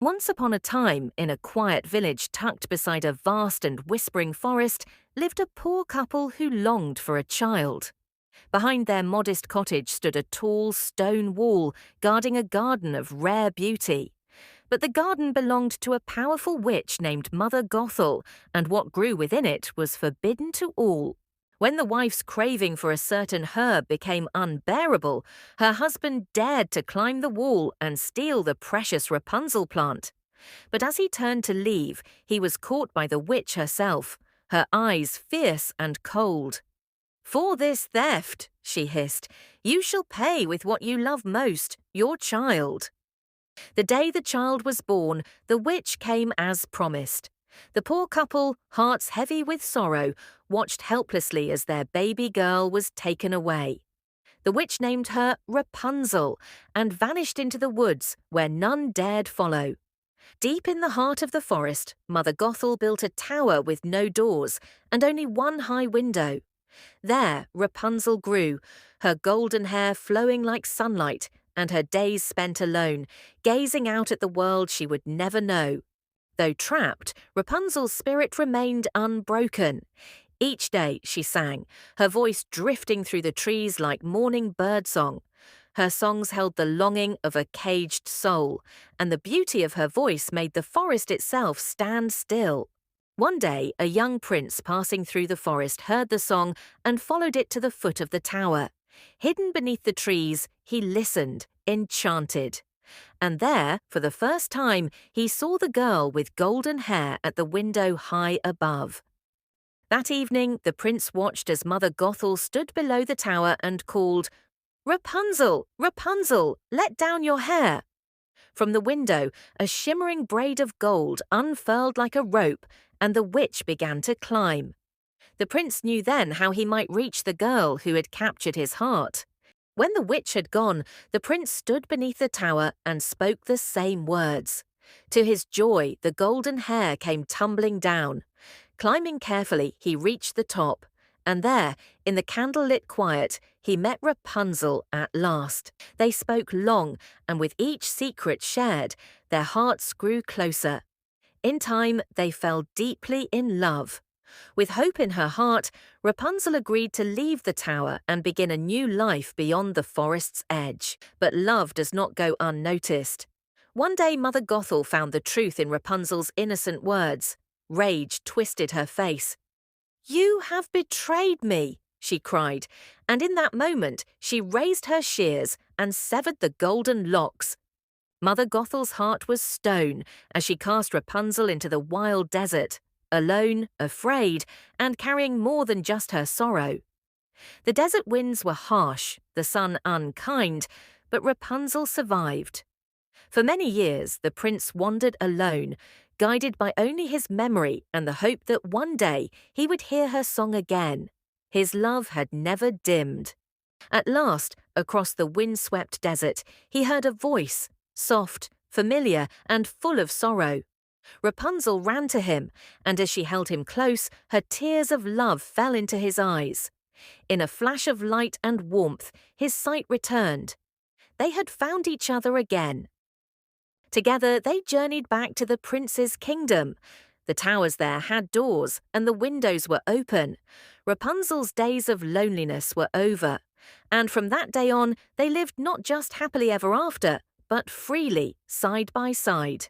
Once upon a time, in a quiet village tucked beside a vast and whispering forest, lived a poor couple who longed for a child. Behind their modest cottage stood a tall stone wall guarding a garden of rare beauty. But the garden belonged to a powerful witch named Mother Gothel, and what grew within it was forbidden to all. When the wife's craving for a certain herb became unbearable, her husband dared to climb the wall and steal the precious Rapunzel plant. But as he turned to leave, he was caught by the witch herself, her eyes fierce and cold. "For this theft," she hissed, "you shall pay with what you love most, your child." The day the child was born, the witch came as promised. The poor couple, hearts heavy with sorrow, watched helplessly as their baby girl was taken away. The witch named her Rapunzel and vanished into the woods where none dared follow. Deep in the heart of the forest, Mother Gothel built a tower with no doors and only one high window. There Rapunzel grew, her golden hair flowing like sunlight and her days spent alone, gazing out at the world she would never know. Though trapped, Rapunzel's spirit remained unbroken. Each day she sang, her voice drifting through the trees like morning birdsong. Her songs held the longing of a caged soul, and the beauty of her voice made the forest itself stand still. One day, a young prince passing through the forest heard the song and followed it to the foot of the tower. Hidden beneath the trees, he listened, enchanted. And there, for the first time, he saw the girl with golden hair at the window high above. That evening, the prince watched as Mother Gothel stood below the tower and called, "Rapunzel, Rapunzel, let down your hair." From the window, a shimmering braid of gold unfurled like a rope, and the witch began to climb. The prince knew then how he might reach the girl who had captured his heart. When the witch had gone, the prince stood beneath the tower and spoke the same words. To his joy, the golden hair came tumbling down. Climbing carefully, he reached the top, and there, in the candlelit quiet, he met Rapunzel at last. They spoke long, and with each secret shared, their hearts grew closer. In time, they fell deeply in love. With hope in her heart, Rapunzel agreed to leave the tower and begin a new life beyond the forest's edge. But love does not go unnoticed. One day Mother Gothel found the truth in Rapunzel's innocent words. Rage twisted her face. "You have betrayed me," she cried, and in that moment she raised her shears and severed the golden locks. Mother Gothel's heart was stone as she cast Rapunzel into the wild desert, alone, afraid, and carrying more than just her sorrow. The desert winds were harsh, the sun unkind, but Rapunzel survived. For many years, the prince wandered alone, guided by only his memory and the hope that one day he would hear her song again. His love had never dimmed. At last, across the wind-swept desert, he heard a voice, soft, familiar, and full of sorrow. Rapunzel ran to him, and as she held him close, her tears of love fell into his eyes. In a flash of light and warmth, his sight returned. They had found each other again. Together, they journeyed back to the prince's kingdom. The towers there had doors, and the windows were open. Rapunzel's days of loneliness were over, and from that day on, they lived not just happily ever after, but freely, side by side.